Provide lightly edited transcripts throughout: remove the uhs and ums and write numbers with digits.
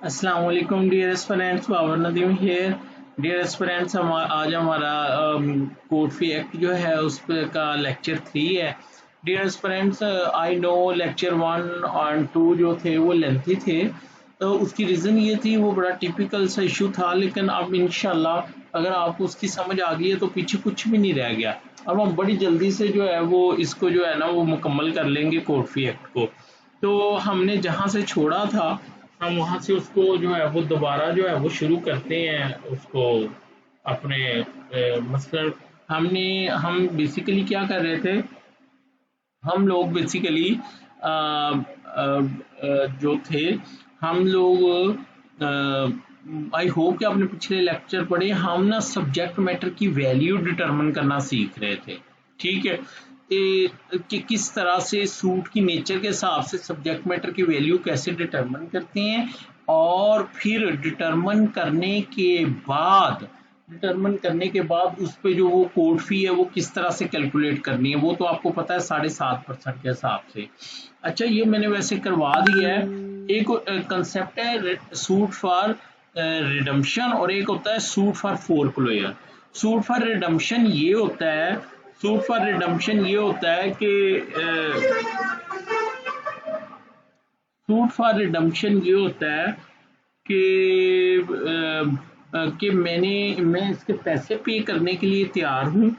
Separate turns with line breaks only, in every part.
अस्सलाम वालेकुम dear aspirants, Babar Nadeem here. Dear aspirants, हम आज हमारा कोड फी एक्ट जो है उस पे का लेक्चर 3 है। Dear aspirants, I know lecture 1 और 2 जो थे वो लेंथी थे, तो उसकी रीज़न ये थी, वो बड़ा टिपिकल सा इशू था। लेकिन अब इंशाल्लाह अगर आपको उसकी समझ आ गई है तो पीछे कुछ भी नहीं रह गया। अब हम बड़ी जल्दी से जो है वो इसको जो है ना वो मुकम्मल कर लेंगे कोड फी एक्ट को। तो हमने जहाँ से छोड़ा था हम वहाँ से उसको जो है वो दोबारा जो है वो शुरू करते हैं उसको अपने मसलन हम बेसिकली क्या कर रहे थे। हम लोग बेसिकली जो थे हम लोग, आई होप कि आपने पिछले लेक्चर पढ़े, हम ना सब्जेक्ट मैटर की वैल्यू डिटरमिन करना सीख रहे थे। ठीक है, कि किस तरह से सूट की नेचर के हिसाब से सब्जेक्ट मैटर की वैल्यू कैसे डिटरमिन करते हैं, और फिर डिटरमिन करने के बाद उस पे जो वो कोड फी है वो किस तरह से कैलकुलेट करनी है, वो तो आपको पता है 7.5% के हिसाब से। अच्छा, ये मैंने वैसे करवा दिया है। एक कंसेप्ट है सूट फॉर रिडम्पशन और एक होता है suit for foreclosure. Suit for redemption ये होता है सूट फॉर रिडम्पशन ये होता है कि सूट फॉर रिडम्पशन ये होता है कि मैं इसके पैसे पे करने के लिए तैयार हूँ,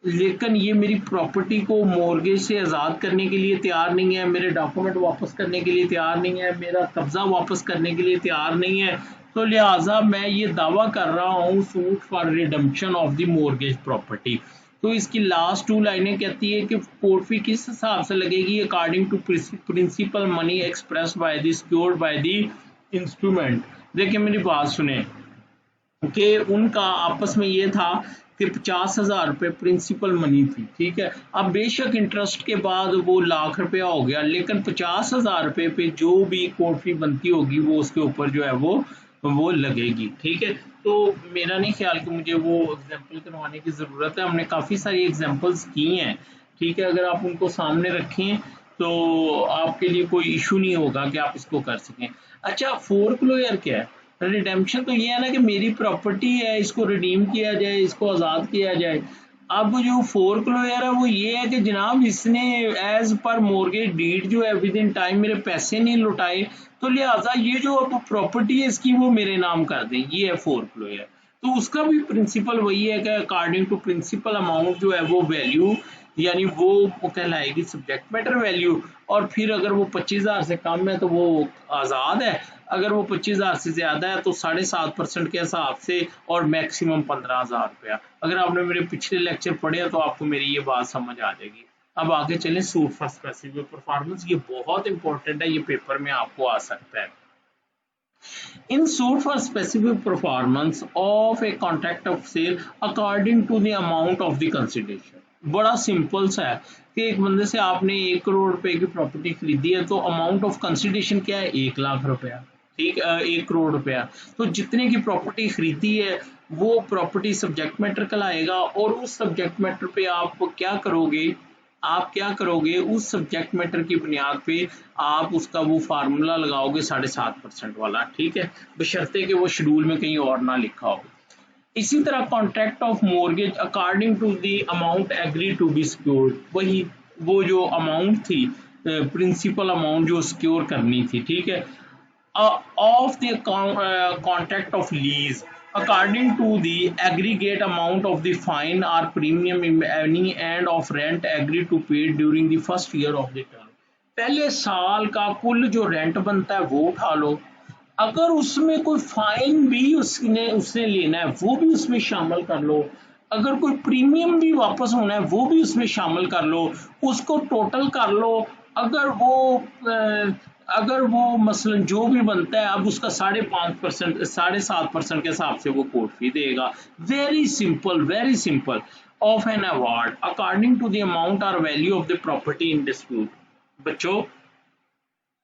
लेकिन ये मेरी प्रॉपर्टी को मॉर्गेज से आज़ाद करने के लिए तैयार नहीं है, मेरे डॉक्यूमेंट वापस करने के लिए तैयार नहीं है, मेरा कब्जा वापस करने के लिए तैयार नहीं है। तो लिहाजा मैं ये दावा कर रहा हूँ suit for redemption of the mortgage property. तो इसकी लास्ट 2 लाइनें कहती है कि कोर्ट फी किस हिसाब से लगेगी, according to principal money express by the secured by the instrument. देखिए मेरी बात सुने कि उनका आपस में ये था कि 50,000 रुपये प्रिंसिपल मनी थी। ठीक है, अब बेशक इंटरेस्ट के बाद वो ₹1,00,000 हो गया, लेकिन 50,000 रुपये पे जो भी कोर्ट फी बनती होगी वो उसके ऊपर जो है वो लगेगी। ठीक है, तो मेरा नहीं ख्याल कि मुझे वो एग्जाम्पल करवाने की ज़रूरत है, हमने काफ़ी सारी एग्जाम्पल्स की हैं। ठीक है, अगर आप उनको सामने रखें तो आपके लिए कोई इशू नहीं होगा कि आप इसको कर सकें। अच्छा, फोरक्लोजर क्या है? रिडेम्पशन तो ये है ना कि मेरी प्रॉपर्टी है, इसको रिडीम किया जाए, इसको आज़ाद किया जाए। अब जो फोरक्लोजर है वो ये है कि जनाब इसने एज पर मॉर्गेज डीड जो है विद इन टाइम मेरे पैसे नहीं लौटाए, तो लिहाजा ये जो अब प्रॉपर्टी है इसकी वो मेरे नाम कर दें, ये है फोरक्लोजर। तो उसका भी प्रिंसिपल वही है कि अकॉर्डिंग टू प्रिंसिपल अमाउंट जो है वो वैल्यू, यानी वो कहलाएगी सब्जेक्ट मैटर वैल्यू। और फिर अगर वो 25,000 से कम है तो वो आज़ाद है, अगर वो 25,000 से ज़्यादा है तो 7.5% के हिसाब से, और मैक्सिमम 15,000 रुपया। अगर आपने मेरे पिछले लेक्चर पढ़े तो आपको मेरी ये बात समझ आ जाएगी। अब आगे चलें, सूट फॉर स्पेसिफिक परफॉर्मेंस, ये बहुत इंपॉर्टेंट है, ये पेपर में आपको आ सकता है। In suit for specific performance of a contract of sale according to the amount of the consideration। बड़ा सिंपल सा है कि एक बंदे से आपने 1 करोड़ रुपए की प्रॉपर्टी खरीदी है, तो अमाउंट ऑफ कंसिडरेशन क्या है, 1,00,000 रुपया। ठीक, 1 करोड़ रुपया। तो जितने की प्रॉपर्टी खरीदी है वो प्रॉपर्टी सब्जेक्ट मैटर कहलाएगा, और उस सब्जेक्ट मैटर पे आप क्या करोगे, उस सब्जेक्ट मैटर की बुनियाद पे आप उसका वो फार्मूला लगाओगे 7.5% वाला। ठीक है, बशर्ते कि वो शेड्यूल में कहीं और ना लिखा हो। इसी तरह contract of mortgage according to the amount agree to be secured, वही वो जो अमाउंट थी, प्रिंसिपल अमाउंट जो सिक्योर करनी थी। ठीक है, of the contract of lease according to the aggregate amount of the fine or premium in any and of rent agreed to pay during the first year of the term। पहले साल का कुल जो rent बनता है वो उठा लो, अगर उसमें कोई फाइन भी उसने लेना है वो भी उसमें शामिल कर लो, अगर कोई प्रीमियम भी वापस होना है वो भी उसमें शामिल कर लो, उसको टोटल कर लो। अगर वो अगर वो मसलन जो भी बनता है अब उसका 5.5% 7.5% के हिसाब से वो कोर्ट फी देगा। Very simple of an award according to the amount और value of the property in dispute. बच्चों,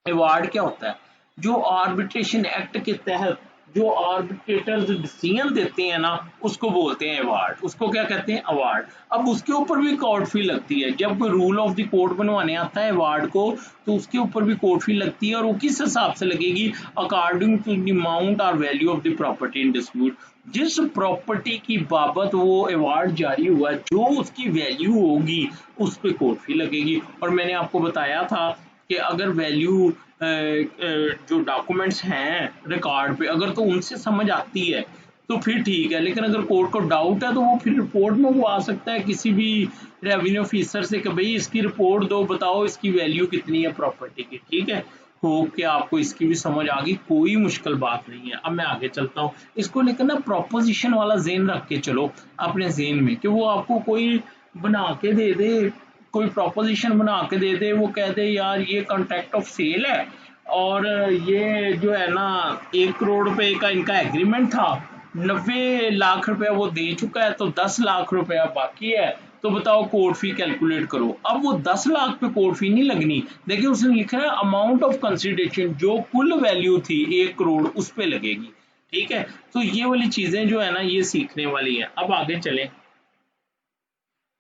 अवार्ड क्या होता है, जो आर्बिट्रेशन एक्ट के तहत जो आर्बिट्रेटर्स डिसीजन देते हैं ना उसको बोलते हैं अवार्ड, उसको क्या कहते हैं अवार्ड। अब उसके ऊपर भी कोर्ट फी लगती है, जब कोई रूल ऑफ द कोर्ट बनवाने आता है अवार्ड को तो उसके ऊपर भी कोर्ट फी लगती है, और वो किस हिसाब से लगेगी, अकॉर्डिंग टू द अमाउंट और value of the property in dispute. जिस प्रॉपर्टी की बाबत वो अवार्ड जारी हुआ जो उसकी वैल्यू होगी उस पर कोर्ट फी लगेगी। और मैंने आपको बताया था कि अगर वैल्यू जो डॉक्यूमेंट्स हैं रिकॉर्ड पे अगर तो उनसे समझ आती है तो फिर ठीक है, लेकिन अगर कोर्ट को डाउट है तो वो फिर रिपोर्ट में वो आ सकता है किसी भी रेवेन्यू ऑफिसर से कि भाई इसकी रिपोर्ट दो, बताओ इसकी वैल्यू कितनी है प्रॉपर्टी की। ठीक है, होप कि आपको इसकी भी समझ आ गई, कोई मुश्किल बात नहीं है। अब मैं आगे चलता हूँ, इसको लेकर ना प्रोपोजिशन वाला ज़हन रख के चलो अपने ज़हन में, कि वो आपको कोई बना के दे दे, कोई प्रोपोजिशन बना के दे दे, वो कह दे यार ये कॉन्ट्रैक्ट ऑफ सेल है और ये जो है ना 1 करोड़ रुपए का इनका एग्रीमेंट था, 90 लाख रुपया वो दे चुका है, तो 10 लाख रुपया बाकी है, तो बताओ कोर्ट फी कैलकुलेट करो। अब वो 10 लाख पे कोर्ट फी नहीं लगनी, देखिए उसने लिखा है अमाउंट ऑफ कंसिडरेशन, जो कुल वैल्यू थी 1 करोड़ उस पे लगेगी। ठीक है, तो ये वाली चीजें जो है ना ये सीखने वाली है। अब आगे चले,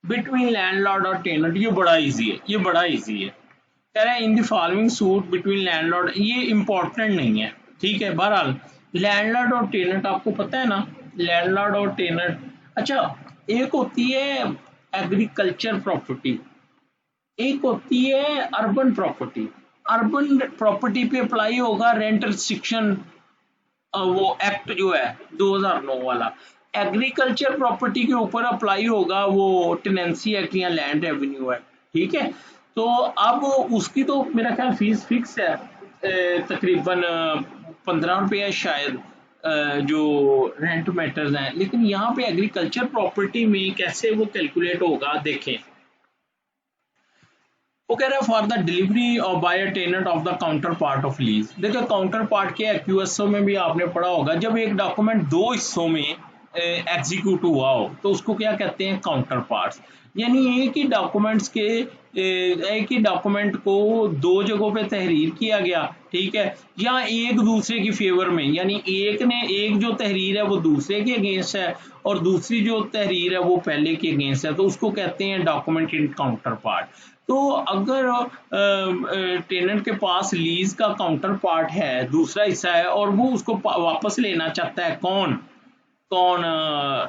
बिटवीन लैंडलॉर्ड और टेनेंट, ये बड़ा इजी है, ये बड़ा इजी है। कह रहे हैं in the following suit between landlord, ये इंपॉर्टेंट नहीं है। ठीक है, बहरहाल लैंडलॉर्ड और टेनेंट आपको पता है ना, लैंडलॉर्ड और टेनेंट। अच्छा, एक होती है एग्रीकल्चर प्रॉपर्टी, एक होती है अर्बन प्रॉपर्टी। अर्बन प्रॉपर्टी पे अप्लाई होगा रेंट रिस्ट्रिक्शन, वो एक्ट जो है 2009 वाला। एग्रीकल्चर प्रॉपर्टी के ऊपर अप्लाई होगा वो टेनेंसी एक्ट या लैंड रेवेन्यू एक्ट। ठीक है, तो अब उसकी तो मेरा ख्याल फीस फिक्स है, तकरीबन 15 रुपये है शायद, जो रेंट मैटर्स हैं। लेकिन यहाँ पे एग्रीकल्चर प्रॉपर्टी में कैसे वो कैलकुलेट होगा देखें, वो कह रहा है फॉर द डिलीवरी और by a tenant of the counter part of lease. देखो काउंटर पार्ट के क्यूएसओ में भी आपने पढ़ा होगा, जब एक डॉक्यूमेंट दो हिस्सों में एग्जीक्यूट हुआ हो तो उसको क्या कहते हैं, काउंटर पार्ट्स। यानी एक ही डॉक्यूमेंट्स के एक ही डॉक्यूमेंट को दो जगहों पे तहरीर किया गया, ठीक है, या एक दूसरे की फेवर में, यानी एक जो तहरीर है वो दूसरे के अगेंस्ट है और दूसरी जो तहरीर है वो पहले के अगेंस्ट है, तो उसको कहते हैं डॉक्यूमेंट इन काउंटर पार्ट। तो अगर टेनेंट के पास लीज का काउंटर पार्ट है, दूसरा हिस्सा है, और वो उसको वापस लेना चाहता है, कौन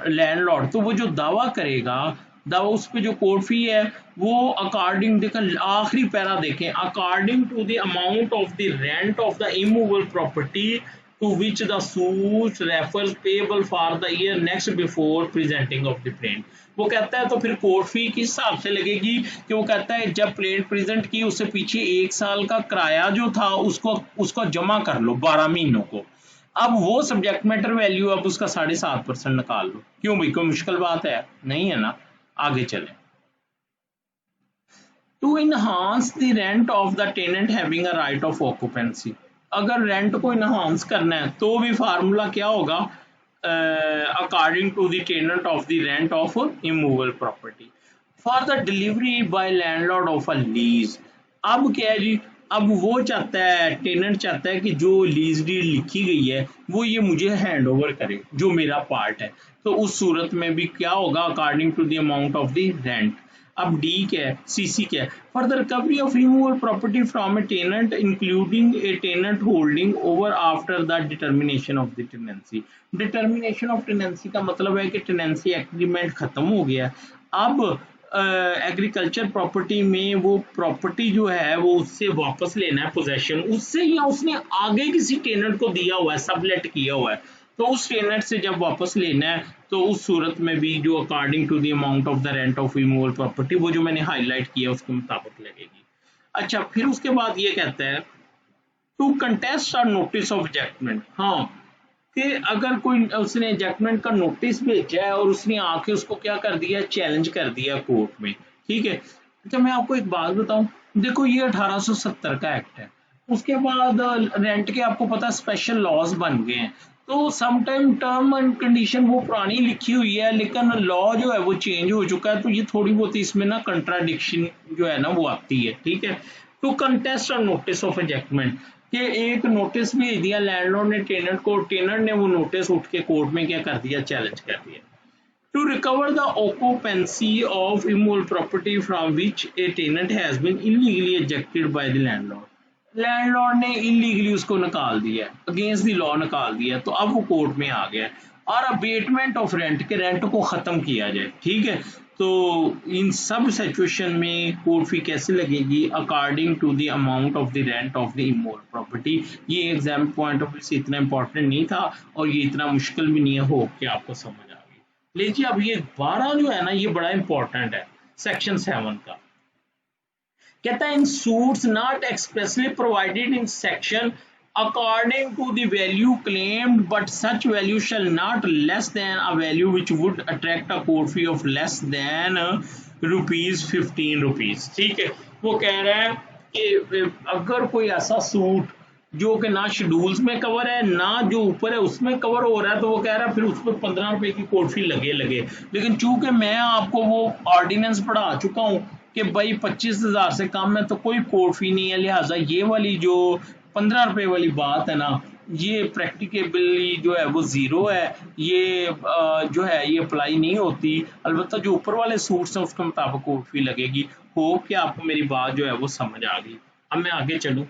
लैंडलॉर्ड, तो वो जो दावा करेगा, दावा उस पे जो कोर्ट फी है वो अकॉर्डिंग, देखें आखिरी पैरा देखें, according to the amount of the rent of the immovable property to which the suit refers payable for the year next before presenting of the plaint. वो कहता है तो फिर कोर्ट फी किस हिसाब से लगेगी, कि वो कहता है जब प्लेंट प्रेजेंट की उससे पीछे 1 साल का किराया जो था उसको जमा कर लो 12 महीनों को। अब वो सब्जेक्ट मैटर वैल्यू अब उसका 7.5% निकाल लो। क्यों भाई, कोई मुश्किल बात है? नहीं है ना। आगे चले, to enhance the rent of the tenant having a right of occupancy. अगर रेंट को इनहांस करना है तो भी फार्मूला क्या होगा, according to the tenant of the rent of immovable property for the delivery by landlord of a lease. अब क्या है जी, अब वो चाहता है, टेनेंट चाहता है कि जो लीज डीड लिखी गई है वो ये मुझे हैंड ओवर करे, जो मेरा पार्ट है। तो उस सूरत में भी क्या होगा, according to the amount of the rent. अब डी क्या है, सीसी क्या है, for the recovery of removal property from a tenant including a tenant holding over after the determination of the tenancy. Determination of tenancy का मतलब है कि tenancy agreement खत्म हो गया, अब एग्रीकल्चर प्रॉपर्टी में वो प्रॉपर्टी जो है वो उससे वापस लेना है पोजेशन उससे, या उसने आगे किसी टेनेंट को दिया हुआ है, सबलेट किया हुआ है, तो उस टेनेंट से जब वापस लेना है तो उस सूरत में भी जो according to the amount of the rent of removal property, वो जो मैंने हाईलाइट किया उसके मुताबिक लगेगी। अच्छा, फिर उसके बाद ये कहता है टू कंटेस्ट और नोटिस ऑफ एजेक्टमेंट। हाँ, कि अगर कोई उसने एजेक्टमेंट का नोटिस भेजा है और उसने आके उसको क्या कर दिया, चैलेंज कर दिया कोर्ट में। ठीक है, अच्छा मैं आपको एक बात बताऊं, देखो ये 1870 का एक्ट है, उसके बाद रेंट के आपको पता स्पेशल लॉज बन गए हैं, तो समटाइम टर्म एंड कंडीशन वो पुरानी लिखी हुई है लेकिन लॉ जो है वो चेंज हो चुका है, तो ये थोड़ी बहुत इसमें ना कंट्राडिक्शन जो है ना वो आती है। ठीक है, टू कंटेस्ट और नोटिस ऑफ एजेक्टमेंट, कि एक नोटिस भेज दिया लैंडलॉर्ड ने टेनेंट को, टेनेंट ने वो नोटिस उठ के कोर्ट में क्या कर दिया, चैलेंज कर दिया। To recover the occupancy of immovable property from which a tenant has been illegally ejected by the landlord, landlord ने इलीगली उसको निकाल दिया, अगेंस्ट द लॉ निकाल दिया, तो अब वो कोर्ट में आ गया और अबेटमेंट ऑफ रेंट के रेंट को ख़त्म किया जाए। ठीक है, तो इन सब सिचुएशन में कोर्ट फी कैसे लगेगी, according to the amount of the rent of the immovable property. ये एग्जाम पॉइंट ऑफ व्यू से इतना इंपॉर्टेंट नहीं था और ये इतना मुश्किल भी नहीं है, हो कि आपको समझ आ गई। लीजिए अब ये 12 जो है ना, ये बड़ा इंपॉर्टेंट है, सेक्शन 7 का। कहता है in suits not expressly provided in section according to the value claimed, but such value shall not less than a value which would attract a court fee of less than ₹15। ठीक है, वो कह रहा है कि अगर कोई ऐसा सूट जो कि ना शेड्यूल्स में कवर है ना जो ऊपर है उसमें कवर हो रहा है, तो वो कह रहा है फिर उस पर ₹15 की कोर्ट फी लगे। लेकिन चूंकि मैं आपको वो ऑर्डिनेंस पढ़ा चुका हूँ कि भाई 25,000 से कम है तो कोई कोर्ट फी नहीं है, लिहाजा ये वाली जो ₹15 वाली बात है ना, ये प्रैक्टिकेबली जो है वो जीरो है, ये जो है ये अप्लाई नहीं होती। अलबत्ता जो ऊपर वाले सूट्स हैं उसके मुताबिक कोर्ट फी लगेगी। होप कि आपको मेरी बात जो है वो समझ आ गई। अब मैं आगे चलूं।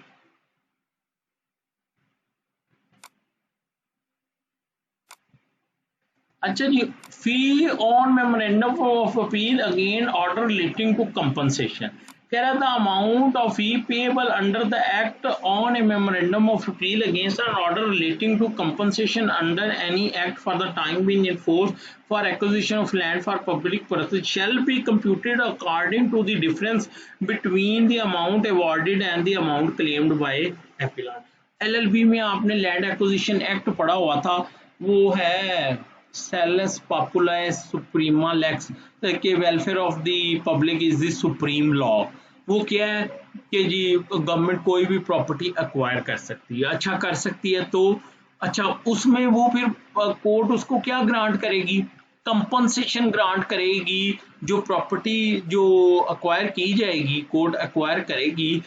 अच्छा जी, fee on memorandum of appeal again order relating to compensation. कह रहा था amount of fee payable under the act on a memorandum of appeal against an order relating to compensation under any act for the time being in force for acquisition of land for public purpose shall be computed according to the difference between the amount awarded and the amount claimed by applicant. LLB में आपने land acquisition act पढ़ा हुआ था, वो है cells popular सुप्रीमा lakes के welfare of the public is the supreme law. वो क्या है कि जी गवर्नमेंट कोई भी प्रॉपर्टी एक्वायर कर सकती है, अच्छा कर सकती है, तो अच्छा उसमें वो फिर कोर्ट उसको क्या ग्रांट करेगी, कंपनसेशन ग्रांट करेगी। जो प्रॉपर्टी जो एक्वायर की जाएगी, कोर्ट एक्वायर करेगी,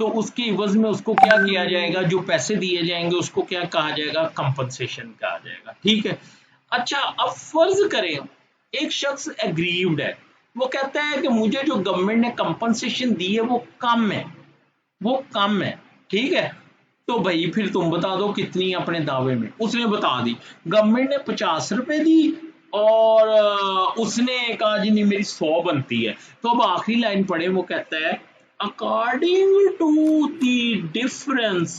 तो उसके इवज में उसको क्या किया जाएगा, जो पैसे दिए जाएंगे उसको क्या कहा जाएगा, कंपनसेशन कहा जाएगा। ठीक है, अच्छा अब फर्ज करें एक शख्स एग्रीव्ड है, वो कहता है कि मुझे जो गवर्नमेंट ने कंपनसेशन दी है वो कम है, वो कम है। ठीक है, तो भाई फिर तुम बता दो कितनी अपने दावे में। उसने बता दी गवर्नमेंट ने ₹50 दी और उसने कहा जी नहीं मेरी 100 बनती है। तो अब आखिरी लाइन पढ़े, वो कहता है according to the difference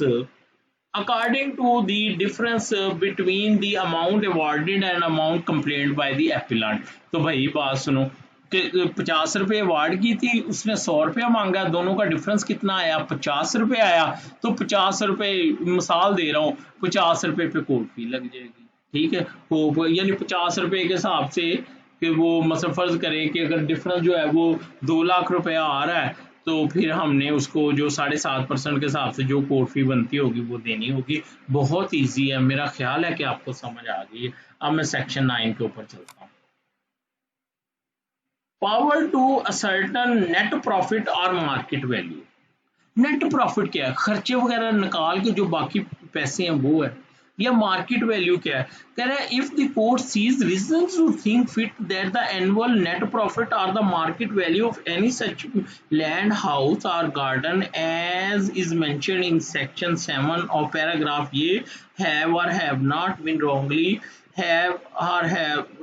according to the difference between the amount awarded and amount complained by the appellant। तो भाई बात सुनो कि ₹50 अवार्ड की थी, उसने ₹100 मांगा, दोनों का डिफरेंस कितना आया, ₹50 आया। तो ₹50 मिसाल दे रहा हूँ, ₹50 पे कोर्ट फी लग जाएगी। ठीक है, वो यानी ₹50 के हिसाब से कि वो मतलब फर्ज करें कि अगर डिफरेंस जो है वो ₹2,00,000 आ रहा है, तो फिर हमने उसको जो 7.5% के हिसाब से जो कोर्ट फी बनती होगी वो देनी होगी। बहुत ईजी है, मेरा ख्याल है कि आपको समझ आ गई है। अब मैं सेक्शन 9 के ऊपर चलता हूँ। Power to ascertain net profit और मार्केट वैल्यू। नेट प्रॉफिट क्या है, खर्चे वगैरह निकाल के जो बाकी पैसे हैं वो है, या मार्केट वैल्यू क्या है। कह रहा है if the court sees reason to think fit that the annual net profit और the market value of any such land house और garden as is mentioned in section 7 of paragraph ये have और have not been wrongly have or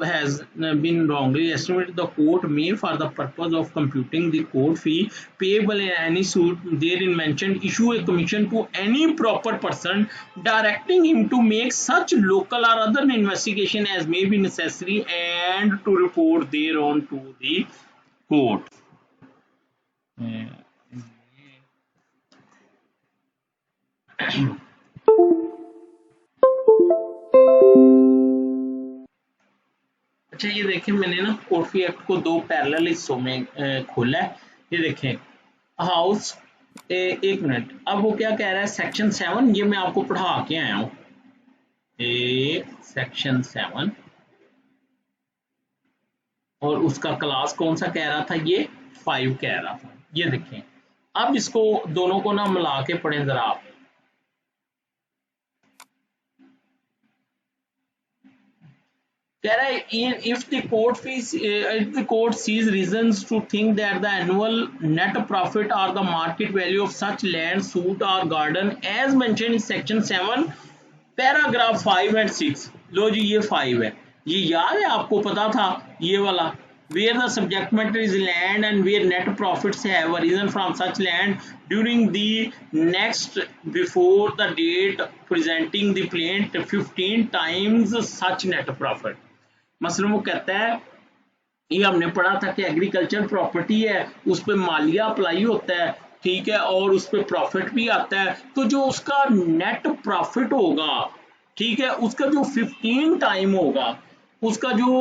has been wrongly estimated, the court may for the purpose of computing the court fee payable in any suit therein mentioned issue a commission to any proper person directing him to make such local or other investigation as may be necessary and to report thereon to the court। अच्छा ये देखें, मैंने ना court fee act को 2 parallel हिस्सों में खोला है। ये देखें हाउस, एक मिनट, अब वो क्या कह रहा है सेक्शन 7, ये मैं आपको पढ़ा के आया हूँ। सेक्शन 7 और उसका क्लास कौन सा कह रहा था, ये 5 कह रहा था। ये देखें, अब इसको दोनों को ना मिला के पढ़ें जरा आप। कह रहा है if the court fees if the court sees reasons to think that the annual net profit or the market value of such land suit or garden as mentioned in section 7 paragraph 5 and 6, लो जी ये 5 है, ये याद है आपको, पता था ये वाला, where the subject matter is land and where net profits have arisen from such land during the next before the date presenting the plaintiff 15 times such net profit। मसलन वो कहता है, ये हमने पढ़ा था कि एग्रीकल्चर प्रॉपर्टी है, उस पर मालिया अप्लाई होता है, ठीक है, और उस पर प्रॉफिट भी आता है, तो जो उसका नेट प्रॉफिट होगा, ठीक है, उसका जो 15 टाइम होगा, उसका जो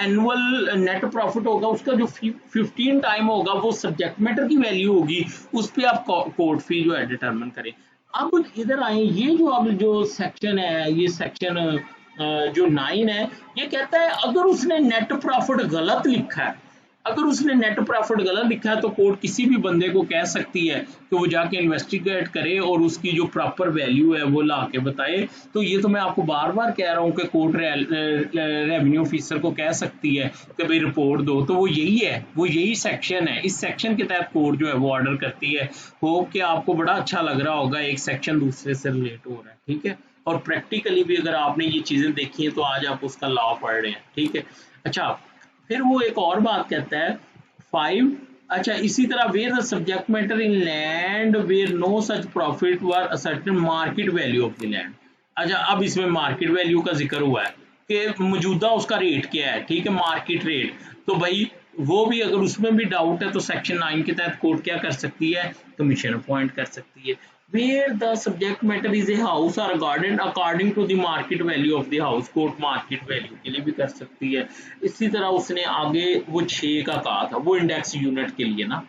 एनुअल नेट प्रॉफिट होगा, उसका जो 15 टाइम होगा, वो सब्जेक्ट मैटर की वैल्यू होगी, उस पर आप कोर्ट फी जो है डिटरमिन करें। अब इधर आए, ये जो अब जो सेक्शन है, ये सेक्शन जो 9 है, ये कहता है अगर उसने नेट प्रॉफिट गलत लिखा है, अगर उसने नेट प्रॉफिट गलत लिखा है तो कोर्ट किसी भी बंदे को कह सकती है कि वो जाके इन्वेस्टिगेट करे और उसकी जो प्रॉपर वैल्यू है वो ला के बताए। तो ये तो मैं आपको बार बार कह रहा हूँ कि कोर्ट रेवेन्यू ऑफिसर को कह सकती है कि भाई रिपोर्ट दो, तो वो यही है, वो यही सेक्शन है, इस सेक्शन के तहत कोर्ट जो है वो ऑर्डर करती है। होप कि आपको बड़ा अच्छा लग रहा होगा, एक सेक्शन दूसरे से रिलेट हो रहा है, ठीक है, और प्रैक्टिकली भी अगर आपने ये चीजें देखी हैं तो आज आप उसका लॉ पढ़ रहे हैं, ठीक है। अच्छा, फिर वो एक और बात कहता है 5, अच्छा इसी तरह where the subject matter in land where no such profit were ascertain market value of the land. अच्छा, अब इसमें मार्केट वैल्यू का जिक्र हुआ है कि मौजूदा उसका रेट क्या है, ठीक है, मार्केट रेट, तो भाई वो भी अगर उसमें भी डाउट है तो सेक्शन 9 के तहत कोर्ट क्या कर सकती है, कमीशन अपॉइंट कर सकती है। where the subject matter is a house or a garden according to the market value of the house, court market value के लिए भी कर सकती है। इसी तरह उसने आगे वो 6 का कहा था, वो इंडेक्स यूनिट के लिए ना,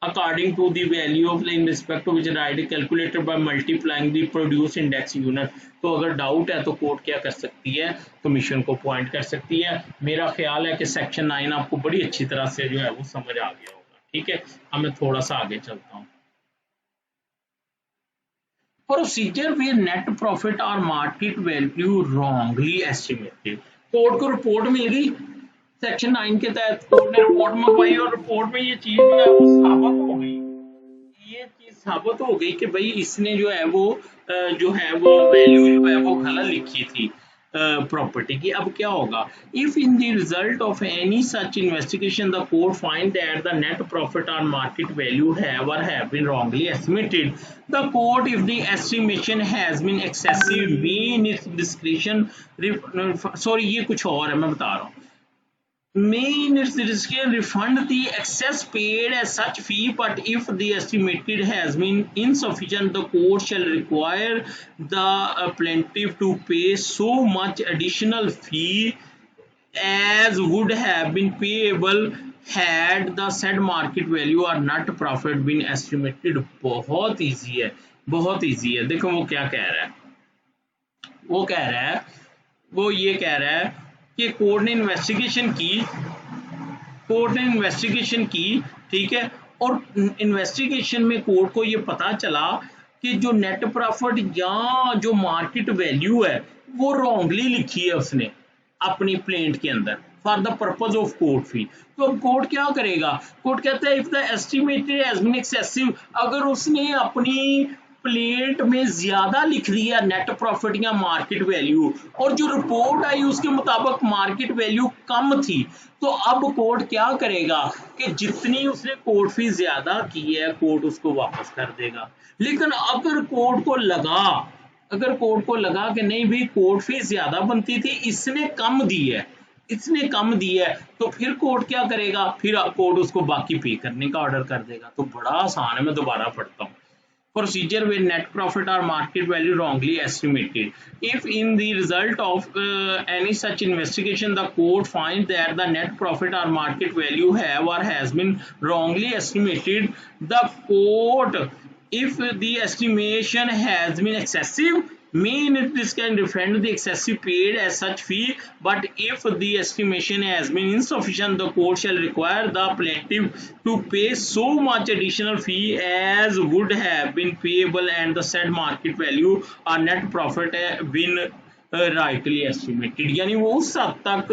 according to the value of in respect to which right calculated by multiplying the produce index unit। तो अगर डाउट है तो कोर्ट क्या कर सकती है, कमीशन को पॉइंट कर सकती है। मेरा ख्याल है कि सेक्शन 9 आपको बड़ी अच्छी तरह से जो है वो समझ आ गया होगा, ठीक है। अब मैं थोड़ा सा आगे चलता हूँ। Procedure where net profit or market value wrongly estimated। Court को रिपोर्ट मिल गई सेक्शन 9 के तहत, कोर्ट ने रिपोर्ट मंगवाई और रिपोर्ट में ये चीज जो है वो साबित हो गई, ये चीज साबित हो गई कि भाई इसने जो है वो वैल्यू जो है वो गलत लिखी थी प्रॉपर्टी की। अब क्या होगा, if in the result of any such investigation the court find that the net profit और market value have or have been wrongly estimated, the court if the estimation has been excessive may in its discretion sorry ये कुछ और है, मैं बता रहा हूँ, may in its discretion refund the excess paid as such fee, but if the estimated has been insufficient the court shall require the plaintiff to pay so much additional fee as would have been payable had the said market value or net profit been estimated। बहुत easy है, बहुत easy है। देखो वो क्या कह रहा है, वो कह रहा है, वो ये कह रहा है कि कोर्ट ने इन्वेस्टिगेशन की, कोर्ट ने इन्वेस्टिगेशन की, ठीक है, और इन्वेस्टिगेशन में कोर्ट को ये पता चला कि जो नेट प्रॉफिट या जो मार्केट वैल्यू है वो रॉन्गली लिखी है उसने अपनी प्लेंट के अंदर for the purpose of court fee. तो अब कोर्ट क्या करेगा, कोर्ट कहता है if the estimated has been excessive, अगर उसने अपनी प्लेट में ज्यादा लिख दिया नेट प्रॉफिट या मार्केट वैल्यू और जो रिपोर्ट आई उसके मुताबिक मार्केट वैल्यू कम थी, तो अब कोर्ट क्या करेगा कि जितनी उसने कोर्ट फी ज्यादा की है कोर्ट उसको वापस कर देगा। लेकिन अगर कोर्ट को लगा, अगर कोर्ट को लगा कि नहीं भाई कोर्ट फी ज्यादा बनती थी, इसने कम दी है, इसने कम दी है, तो फिर कोर्ट क्या करेगा, फिर कोर्ट उसको बाकी पे करने का ऑर्डर कर देगा। तो बड़ा आसान है, मैं दोबारा पढ़ता हूँ। Procedure where net profit or market value wrongly estimated. If in the result of any such investigation the court finds that the net profit or market value have or has been wrongly estimated, the court, if the estimation has been excessive, may in this can refund the excessive paid as such fee, but if the estimation has been insufficient the court shall require the plaintiff to pay so much additional fee as would have been payable and the said market value or net profit been rightly estimated, यानी वो उस हद तक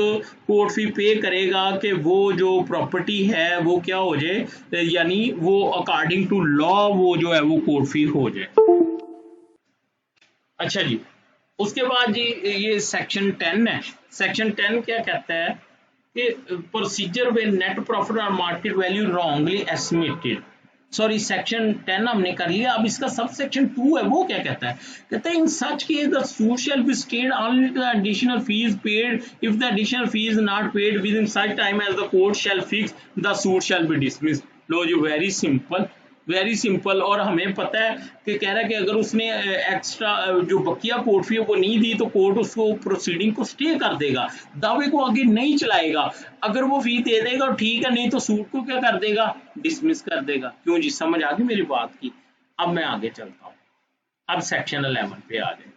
court fee पे करेगा कि वो जो प्रॉपर्टी है वो क्या हो जाए, यानी वो अकॉर्डिंग टू लॉ वो जो है वो कोर्ट फी हो जाए। अच्छा जी, उसके बाद जी ये सेक्शन 10 है। सेक्शन 10 क्या कहता है कि प्रोसीजर वे नेट प्रॉफिट और market value wrongly estimated. Sorry, section 10 हमने कर लिया, अब इसका सब सेक्शन 2 है, वो क्या कहता है? कहता है in such case the suit shall be stayed only the additional fees paid, if the additional fee is not paid within such time as the court shall fix the suit shall be dismiss. लो जी, very simple, very simple. और हमें पता है कि कह रहा है कि अगर उसने एक्स्ट्रा जो बकिया कोर्ट फी है वो नहीं दी तो कोर्ट उसको प्रोसीडिंग को स्टे कर देगा, दावे को आगे नहीं चलाएगा। अगर वो फी दे देगा ठीक है, नहीं तो सूट को क्या कर देगा, डिसमिस कर देगा। क्यों जी, समझ आ गई मेरी बात की? अब मैं आगे चलता हूँ, अब सेक्शन 11 पे आ जाए।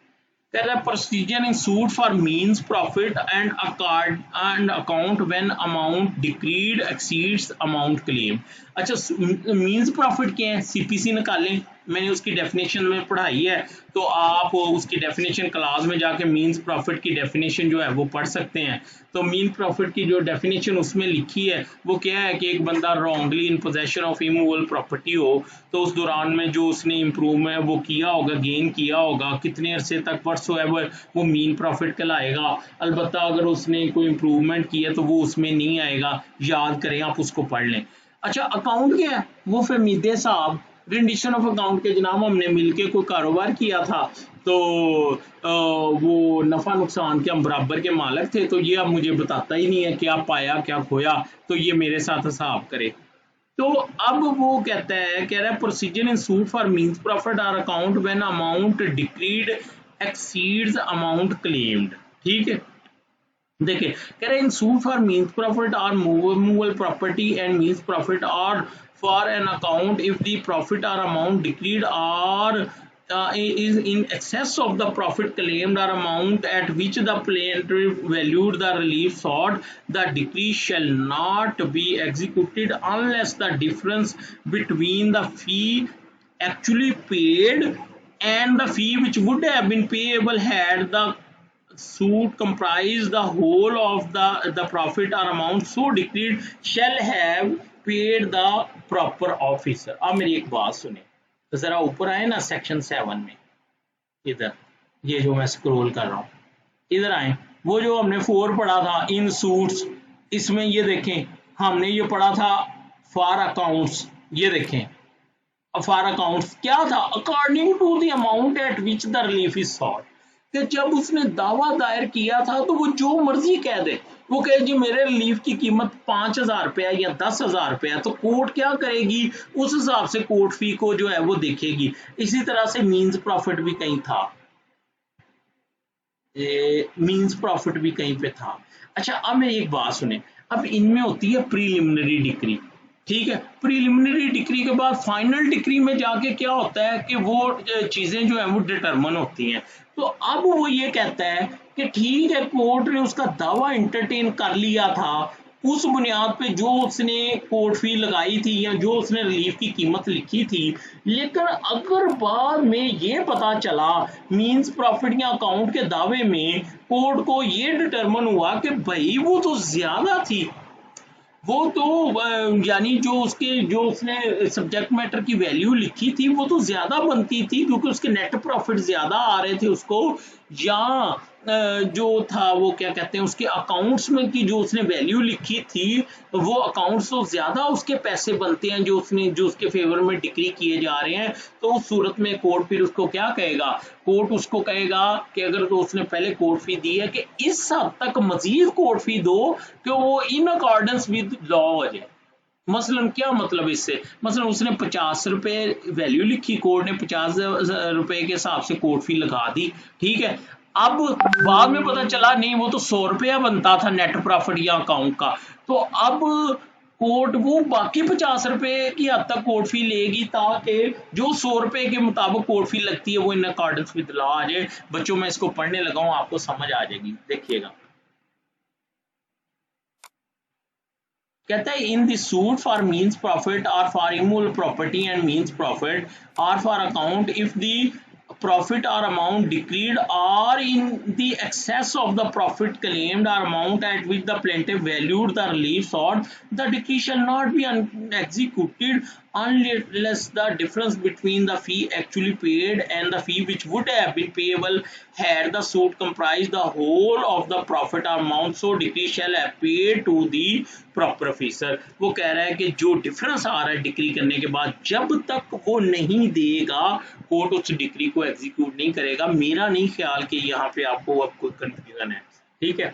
कह रहा है procedure in suit for means profit and account when amount decreed exceeds amount claim. अच्छा, मीन्स प्रॉफिट क्या है? सीपीसी निकालें, मैंने उसकी डेफिनेशन में पढ़ाई है, तो आप उसकी डेफिनेशन क्लास में जाके मीन्स प्रॉफिट की डेफिनेशन जो है वो पढ़ सकते हैं। तो मीन प्रॉफिट की जो डेफिनेशन उसमें लिखी है वो क्या है कि एक बंदा wrongly in possession of immovable property हो, तो उस दौरान में जो उसने इम्प्रूवमेंट वो किया होगा, गेन किया होगा, कितने अरसे तक व्हाटसोएवर, वो मीन प्रॉफिट कहलाएगा। अलबत्ता अगर उसने कोई इम्प्रूवमेंट किया तो वो उसमें नहीं आएगा, याद करें, आप उसको पढ़ लें। अच्छा, अकाउंट क्या है? वो फहमीदे साहब रिंडिशन ऑफ अकाउंट के जनाब हमने मिलके कोई कारोबार किया था, तो वो नफा नुकसान के हम बराबर के मालिक थे, तो ये अब मुझे बताता ही नहीं है क्या पाया क्या खोया, तो ये मेरे साथ हिसाब करे। तो अब वो कहता है, कह रहा है procedure in suit for mesne profit or account when amount decreed exceeds amount claimed. ठीक है, देखिए कह रहे हैं in suit for mesne profit or movable property and mesne profit or for an account if the profit or amount decreed or is in excess of the profit claimed or amount at which the plaintiff valued the relief sought, the decree shall not be executed unless the difference between the fee actually paid and the fee which would have been payable had the suit comprise the whole of the profit or amount so decreed shall have paid the proper officer। अब मेरी एक बात सुने, तो जरा ऊपर आए ना सेक्शन 7 में, इधर ये जो मैं स्क्रॉल कर रहा हूँ, इधर आए, वो जो हमने 4 पढ़ा था इन सूट्स, इसमें ये देखें हमने ये पढ़ा था फॉर अकाउंट्स, ये देखें फॉर अकाउंट्स क्या था, according to the amount at which the relief is sought. कि जब उसने दावा दायर किया था तो वो जो मर्जी कह दे, वो कहे जी मेरे रिलीफ की कीमत 5,000 रुपया या 10,000 रुपया, तो कोर्ट क्या करेगी, उस हिसाब से कोर्ट फी को जो है वो देखेगी। इसी तरह से मींस प्रॉफिट भी कहीं था, मींस प्रॉफिट भी कहीं पे था। अच्छा, अब मेरी एक बात सुने, अब इनमें होती है प्रीलिमिनरी डिक्री, ठीक है, प्रीलिमिनरी डिक्री के बाद फाइनल डिक्री में जाके क्या होता है कि वो चीजें जो है वो डिटरमिन होती हैं। तो अब वो ये कहता है कि ठीक है, कोर्ट ने उसका दावा इंटरटेन कर लिया था, उस बुनियाद पे जो उसने कोर्ट फी लगाई थी या जो उसने रिलीफ की कीमत लिखी थी, लेकिन अगर बाद में ये पता चला मींस प्रॉफिट या अकाउंट के दावे में कोर्ट को ये डिटरमिन हुआ कि भाई वो तो ज्यादा थी, वो तो यानी जो उसने सब्जेक्ट मैटर की वैल्यू लिखी थी वो तो ज्यादा बनती थी क्योंकि उसके नेट प्रॉफिट ज्यादा आ रहे थे उसको, या जो था वो क्या कहते हैं उसके अकाउंट्स में की जो उसने वैल्यू लिखी थी वो अकाउंट्स तो ज्यादा उसके पैसे बनते हैं जो उसके फेवर में डिक्री किए जा रहे हैं। तो उस सूरत में कोर्ट फिर उसको क्या कहेगा, कोर्ट उसको कहेगा कि अगर तो उसने पहले कोर्ट फी दी है कि इस हद तक मजीद कोर्ट फी दो कि वो इन अकॉर्डेंस विद लॉ हो जाए। मसलन क्या मतलब इससे, मसलन उसने 50 रुपए वैल्यू लिखी, कोर्ट ने 50 रुपए के हिसाब से कोर्ट फी लगा दी, ठीक है। अब बाद में पता चला नहीं वो तो 100 रुपया बनता था नेट प्रॉफिट या अकाउंट का, तो अब कोर्ट वो बाकी 50 रुपए की हद तक कोर्ट फी लेगी ताकि जो 100 रुपए के मुताबिक कोर्ट फी लगती है वो इन अकॉर्डेंस विद लॉ आ जाए। बच्चों मैं इसको पढ़ने लगा हूं, आपको समझ आ जाएगी, देखिएगा। कहता है in the suit for mesne profit or for immovable property and mesne profit or for account if the profit or amount decreed or in the excess of the profit claimed or amount at which the plaintiff valued the relief sought, the decree shall not be executed unless the difference between the fee actually paid and the fee which would have been payable had the suit comprised the whole of the profit or amount, so decree shall have paid to the proper officer. वो कह रहा है कि जो difference आ रहा है decree करने के बाद, जब तक वो नहीं देगा कोर्ट उस डिक्री को एग्जीक्यूट नहीं करेगा। मेरा नहीं ख्याल कि यहाँ पे आपको अब कोई कंफ्यूजन है, ठीक है।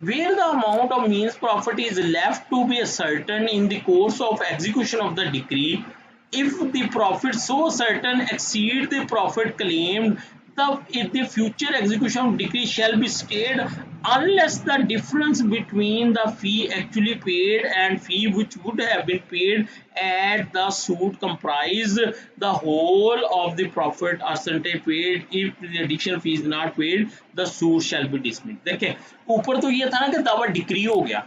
Where the amount of means profit is left to be certain in the course of execution of the decree, if the profit so certain exceed the profit claimed, the future execution of decree shall be stayed unless the difference between the fee actually paid and fee which would have been paid at the suit comprise the whole of the profit or certainty paid. If the additional fee is not paid, the suit shall be dismissed। देखें ऊपर तो ये था ना कि दावा decree हो गया,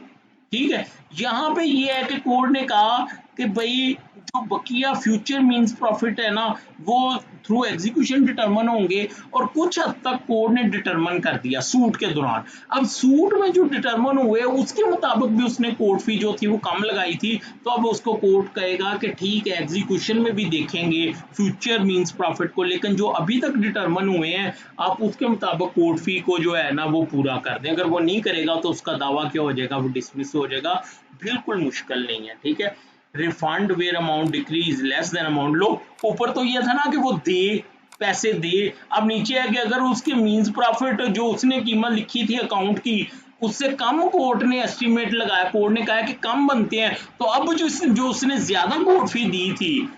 ठीक है। यहाँ पे ये है कि कोर्ट ने कहा कि भाई जो बकिया फ्यूचर मींस प्रॉफिट है ना वो थ्रू एग्जीक्यूशन डिटरमिन होंगे, और कुछ हद तक कोर्ट ने डिटरमिन कर दिया सूट के दौरान। अब सूट में जो डिटरमिन हुए उसके मुताबिक भी उसने कोर्ट फी जो थी वो कम लगाई थी, तो अब उसको कोर्ट कहेगा कि ठीक है एग्जीक्यूशन में भी देखेंगे फ्यूचर मींस प्रॉफिट को, लेकिन जो अभी तक डिटरमिन हुए हैं आप उसके मुताबिक कोर्ट फी को जो है ना वो पूरा कर दें। अगर वो नहीं करेगा तो उसका दावा क्या हो जाएगा, वो डिसमिस हो जाएगा। बिल्कुल मुश्किल नहीं है, ठीक है। Refund where amount decrees less than amount. लो ऊपर तो ये था ना कि वो दे पैसे दे, अब नीचे है कि अगर उसके मींस प्रॉफिट जो उसने कीमत लिखी थी अकाउंट की उससे कम कोर्ट ने एस्टिमेट लगाया, कोर्ट ने कहा कि कम बनते हैं, तो अब जो उसने ज्यादा कोर्ट फी दी थी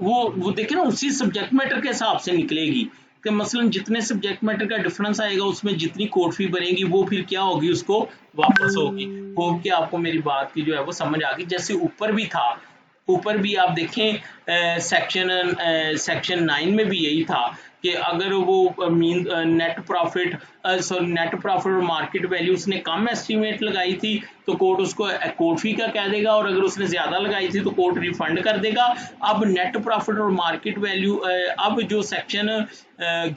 वो देखे ना उसी सब्जेक्ट मैटर के हिसाब से निकलेगी कि मसलन जितने सब्जेक्ट मैटर का डिफरेंस आएगा उसमें जितनी कोर्ट फी बनेगी वो फिर क्या होगी उसको वापस होगी। होप कि आपको मेरी बात की जो है वो समझ आ गई। जैसे ऊपर भी था, ऊपर भी आप देखें सेक्शन 9 में भी यही था कि अगर वो मीन नेट प्रॉफिट और मार्केट वैल्यू उसने कम एस्टीमेट लगाई थी तो कोर्ट उसको कोर्ट फी का कह देगा, और अगर उसने ज्यादा लगाई थी तो कोर्ट रिफंड कर देगा। अब नेट प्रॉफिट और मार्केट वैल्यू, अब जो सेक्शन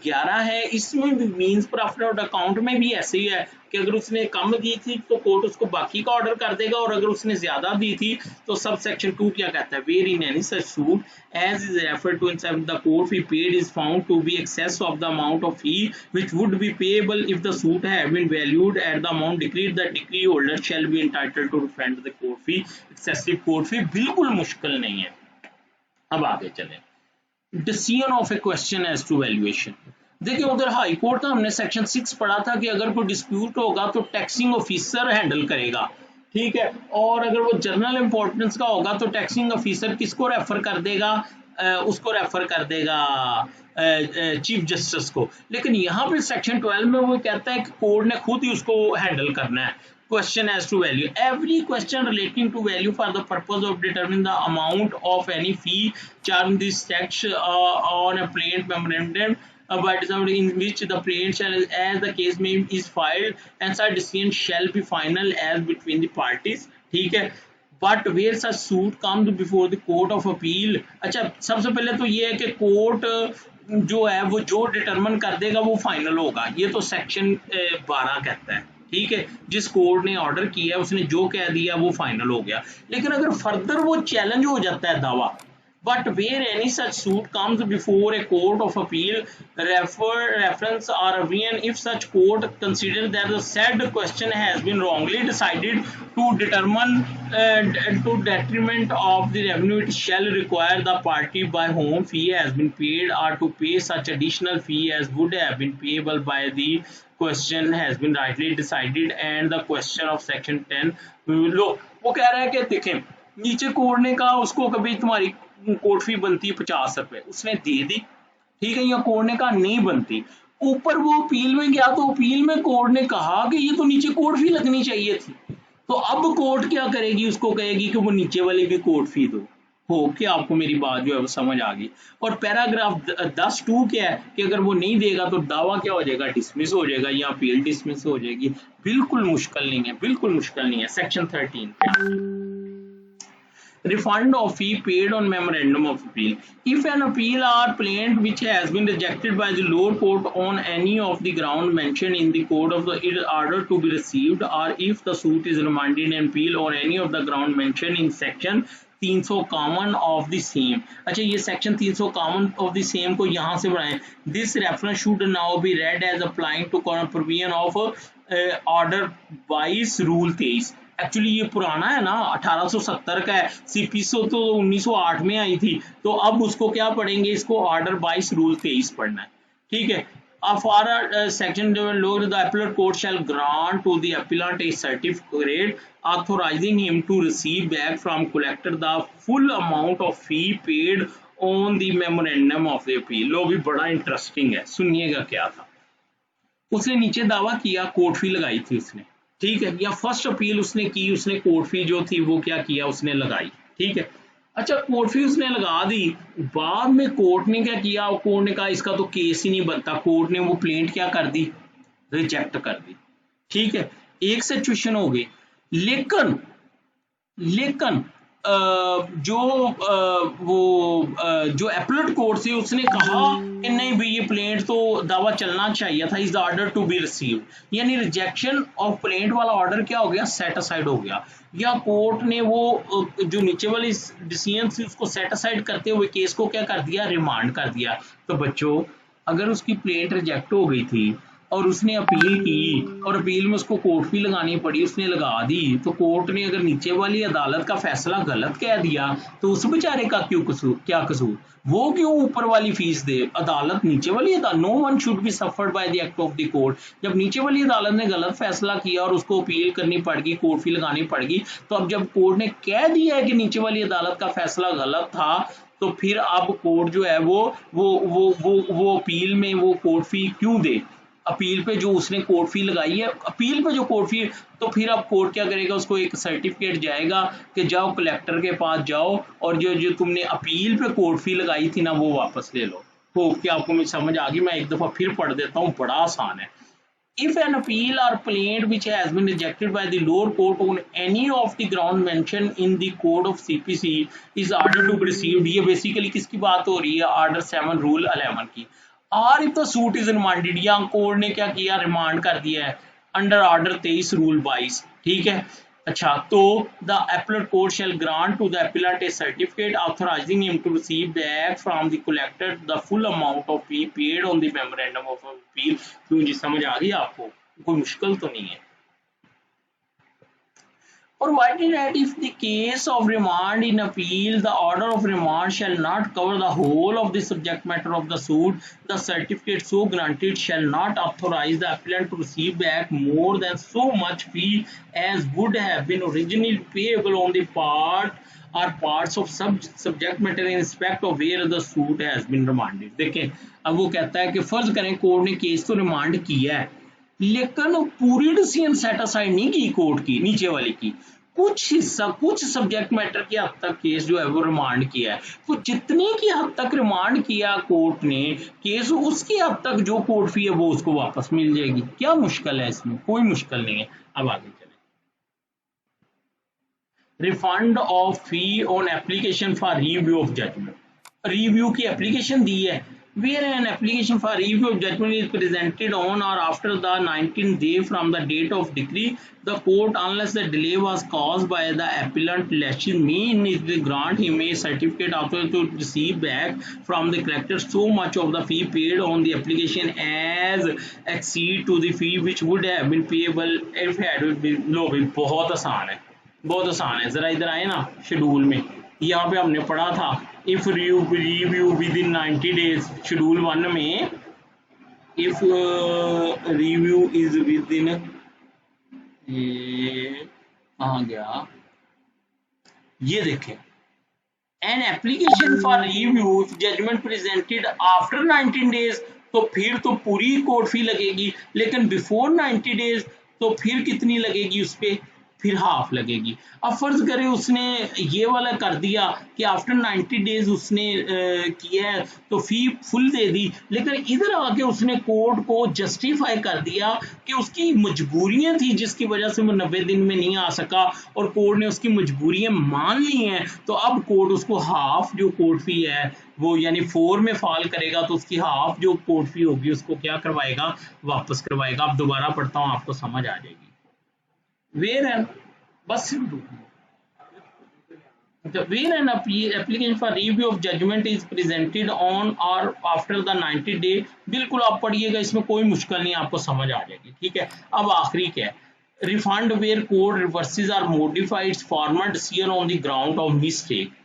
11 है इसमें भी मींस प्रॉफिट और अकाउंट में भी ऐसे ही है कि अगर उसने कम दी थी तो कोर्ट उसको बाकी का ऑर्डर कर देगा, और अगर उसने ज्यादा दी थी तो सब सेक्शन 2 क्या कहता है, where in any such suit as is refer to in the court fee paid is found to be excess of the amount of fee which would be payable if the suit have been valued at the amount decreed, the decree holder shall be entitled to refund the court fee. Excessive court fee बिल्कुल मुश्किल नहीं है। अब आगे चलें, decision of a question as to valuation. देखिए उधर high court का हमने सेक्शन 6 पढ़ा था कि अगर कोई डिस्प्यूट होगा तो टैक्सिंग ऑफिसर हैंडल करेगा, ठीक है, और अगर वो जनरल इंपॉर्टेंस का होगा तो टैक्सिंग ऑफिसर किसको रेफर कर देगा, उसको रेफर कर देगा चीफ जस्टिस को। लेकिन यहाँ पे सेक्शन 12 में वो कहता है कि कोर्ट ने खुद ही उसको हैंडल करना है। Question as to value. Every question relating to value for the purpose of determining the amount of any fee charged in this section on a plaintiff memorandum but in which the plaintiff shall, as the case may is filed, and such decision shall be final as between the parties, ठीक है। But where such suit comes before the court of appeal, अच्छा सबसे पहले तो ये है कि court जो है वो जो डिटरमिन कर देगा वो फाइनल होगा, ये तो सेक्शन 12 कहता है, ठीक है। जिस कोर्ट ने ऑर्डर किया उसने जो कह दिया वो फाइनल हो गया। लेकिन अगर फर्दर वो चैलेंज हो जाता है दावा, but where any such suit comes before a court of appeal reference or opinion, if such court consider that the said question has been wrongly decided to determine to detriment of the revenue, it shall require the party by whom fee has been paid or to pay such additional fee as would have been payable by the question has been rightly decided and the question of section 10 लो। वो कह रहा है कि देखें नीचे court ने कहा उसको कभी तुम्हारी कोर्ट फी बनती है 50 रुपए, उसने दे दी, ठीक है, या कोर्ट ने कहा नहीं बनती। ऊपर वो अपील में गया तो अपील में कोर्ट ने कहा कि ये तो नीचे कोर्ट फी लगनी चाहिए थी, तो अब कोर्ट क्या करेगी, उसको कहेगी कि वो नीचे वाली भी कोर्ट फी दो। हो कि आपको मेरी बात जो है वो समझ आ गई। और पैराग्राफ 10(2) क्या है कि अगर वो नहीं देगा तो दावा क्या हो जाएगा, डिसमिस हो जाएगा या अपील डिसमिस हो जाएगी। बिल्कुल मुश्किल नहीं है, बिल्कुल मुश्किल नहीं है। Section 13 refund of fee paid on memorandum of appeal. If an appeal or plaint which has been rejected by the lower court on any of the ground mentioned in the code of the order to be received, or if the suit is remanded and appeal on any of the ground mentioned in section 300 common of the same. अच्छा, ये section 300 common of the same को यहाँ से बढ़ाएं। This reference should now be read as applying to provision of order 22 rule 23। Actually ये पुराना है ना, 1870 का है, सीपीसी तो 1908 में आई थी, तो अब उसको क्या पढ़ेंगे, इसको ऑर्डर 22 रूल 23 पढ़ना है। ठीक है, for a section lower, the appellate court shall grant to the appellant a certificate authorizing him to receive back from collector the full amount of fee paid on the memorandum of the appeal। लो भी बड़ा interesting है, सुनिएगा क्या था। उसने नीचे दावा किया, कोर्ट फी लगाई थी उसने, ठीक है, या फर्स्ट अपील उसने की, उसने कोर्ट फी जो थी वो क्या किया, उसने लगाई। ठीक है, अच्छा, कोर्ट फी उसने लगा दी, बाद में कोर्ट ने क्या किया, कोर्ट ने कहा इसका तो केस ही नहीं बनता, कोर्ट ने वो प्लेंट क्या कर दी, रिजेक्ट कर दी। ठीक है, एक सिचुएशन हो गई। लेकिन जो एपलेट कोर्ट थी उसने कहा कि नहीं भाई ये प्लेंट तो दावा चलना चाहिए था, is the order to be received, यानी रिजेक्शन ऑफ प्लेंट वाला ऑर्डर क्या हो गया, सेट असाइड हो गया, या कोर्ट ने वो जो नीचे वाली डिसीजन थी उसको सेट असाइड करते हुए केस को क्या कर दिया, रिमांड कर दिया। तो बच्चों, अगर उसकी प्लेंट रिजेक्ट हो गई थी और उसने अपील की और अपील में उसको कोर्ट फी लगानी पड़ी, उसने लगा दी, तो कोर्ट ने अगर नीचे वाली अदालत का फैसला गलत कह दिया तो उस बेचारे का क्यों कसूर, क्या कसूर, वो क्यों ऊपर वाली फीस दे, अदालत नीचे वाली अदालत, no one should be suffered by the act of the court. जब नीचे वाली अदालत ने गलत फैसला किया और उसको अपील करनी पड़गी, कोर्ट फी लगानी पड़गी, तो अब जब कोर्ट ने कह दिया है कि नीचे वाली अदालत का फैसला गलत था, तो फिर अब कोर्ट जो है वो अपील में वो कोर्ट फी क्यों दे, अपील पे जो उसने कोर्ट फी लगाई है, अपील पे जो कोर्ट फी, तो फिर अब कोर्ट क्या करेगा, उसको एक सर्टिफिकेट जाएगा कि जाओ कलेक्टर के पास जाओ और जो तुमने अपील पे कोर्ट फी लगाई थी ना वो वापस ले लो। तो क्या आपको मैं समझ आ गई, मैं एक दफा फिर पढ़ देता हूँ, बड़ा आसान है। If an appeal or plaint which has been rejected by the lower court on any of the ground mentioned in the code of CPC is ordered to be received, ये बेसिकली किसकी बात हो रही है, ऑर्डर 7 रूल 11 की। और if the suit is remanded, या court ने क्या किया, रिमांड कर दिया है अंडर ऑर्डर 23 रूल 22। ठीक है, अच्छा, तो the appellate court shall grant to the appellant a certificate authorizing him to receive back from the collector the full amount of fee paid on the memorandum of appeal। क्यों जी, समझ आ गई आपको, कोई मुश्किल तो नहीं है। Provided that if the case of remand in appeal, the order of remand shall not cover the whole of the subject matter of the suit, the certificate so granted shall not authorize the appellant to receive back more than so much fee as would have been originally payable on the part or parts of subject matter in respect of where the suit has been remanded। देखें, अब वो कहता है कि फर्ज करें court ने case तो रिमांड किया है, लेकिन पूरी डिसीजन सेट असाइड नहीं की कोर्ट की, नीचे वाली की, कुछ हिस्सा, कुछ सब्जेक्ट मैटर की हद तक केस जो है वो रिमांड किया है, तो जितने की हद तक रिमांड किया कोर्ट ने केस, उसकी हद तक जो कोर्ट फी है वो उसको वापस मिल जाएगी। क्या मुश्किल है इसमें, कोई मुश्किल नहीं है। अब आगे चले, refund of fee on application for review of judgment. Review की एप्लीकेशन दी है, where an application for review of judgment is presented on or after the 19th day from the date of decree, the court, unless the delay was caused by the appellant, may grant him a certificate authorized to receive back from the collector so much of the fee paid on the application as exceed to the fee which would have been payable if had been। लो भाई, बहुत आसान है, बहुत आसान है। जरा इधर आए ना, शेड्यूल में यहाँ पे हमने पढ़ा था if review within 90 days, schedule 1 में if review is within, कहाँ गया, ये देखें, an application for review judgment presented after 19 days, तो फिर तो पूरी कोर्ट फी लगेगी, लेकिन बिफोर 90 डेज तो फिर कितनी लगेगी उस पर, फिर हाफ लगेगी। अब फर्ज करें उसने ये वाला कर दिया कि आफ्टर 90 डेज उसने किया है तो फी फुल दे दी, लेकिन इधर आके उसने कोर्ट को जस्टिफाई कर दिया कि उसकी मजबूरियां थी जिसकी वजह से वो 90 दिन में नहीं आ सका और कोर्ट ने उसकी मजबूरियां मान ली हैं, तो अब कोर्ट उसको हाफ जो कोर्ट फी है वो यानी 4 में फॉल करेगा तो उसकी हाफ जो कोर्ट फी होगी उसको क्या करवाएगा, वापस करवाएगा। अब दोबारा पढ़ता हूँ आपको समझ आ जाएगी। Where an बस where an application for review of judgment is presented on or after the 90 day, बिल्कुल आप पढ़िएगा, इसमें कोई मुश्किल नहीं, आपको समझ आ जाएगी। ठीक है, अब आखिरी क्या है, refund where court reverses or modifies formal decision on the ground of mistake,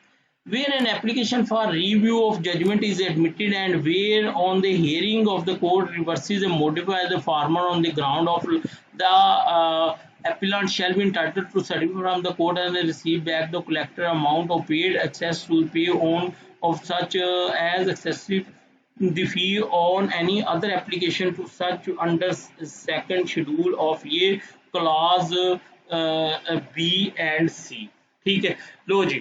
where an application for review of judgment is admitted and where on the hearing of the court reverses and modifies the former on the ground of the appellant shall be entitled to certificate from the court and receive back the collector amount of paid excess to pay on of such as excessive the fee on any other application to such under second schedule of ये clause B and C। ठीक है, लो जी,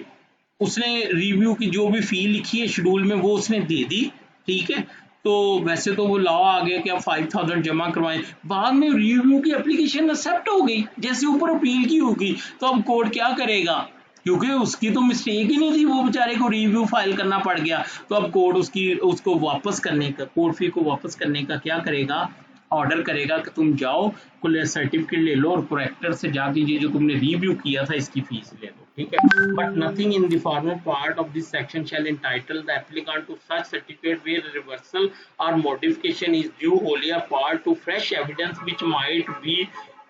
उसने review की जो भी फी लिखी है schedule में वो उसने दे दी। ठीक है, तो वैसे तो वो लॉ आ गया कि आप 5000 जमा करवाएं, बाद में रिव्यू की एप्लीकेशन एक्सेप्ट हो गई, जैसे ऊपर अपील की होगी, तो अब कोर्ट क्या करेगा, क्योंकि उसकी तो मिस्टेक ही नहीं थी, वो बेचारे को रिव्यू फाइल करना पड़ गया, तो अब कोर्ट उसको वापस करने का, कोर्ट फी को वापस करने का क्या करेगा, ऑर्डर करेगा कि तुम जाओ सर्टिफिकेट ले लो और करेक्टर से जाके ये जो तुमने रिव्यू किया था इसकी फीस ले लो। ठीक है, but nothing in the formal part of this section shall entitle the applicant to such certificate where reversal or modification is due wholly part to fresh evidence which might be.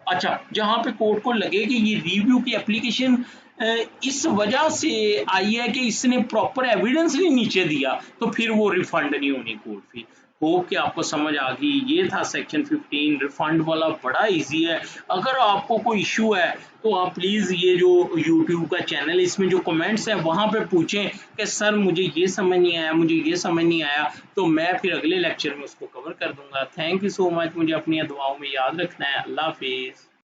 अच्छा, जहां पे court को लगे कि ये review की application इस वजह से आई है कि इसने प्रॉपर एविडेंस नहीं नीचे दिया, तो फिर वो रिफंड नहीं होनी कोर्ट फी। होप कि आपको समझ आ गई। ये था सेक्शन 15 रिफंड वाला, बड़ा इजी है। अगर आपको कोई इशू है तो आप प्लीज़ ये जो यूट्यूब का चैनल है इसमें जो कमेंट्स है वहाँ पे पूछें कि सर मुझे ये समझ नहीं आया, मुझे ये समझ नहीं आया, तो मैं फिर अगले लेक्चर में उसको कवर कर दूंगा। थैंक यू सो मच, मुझे अपनी दुआओं में याद रखना है। अल्लाह हाफिज़।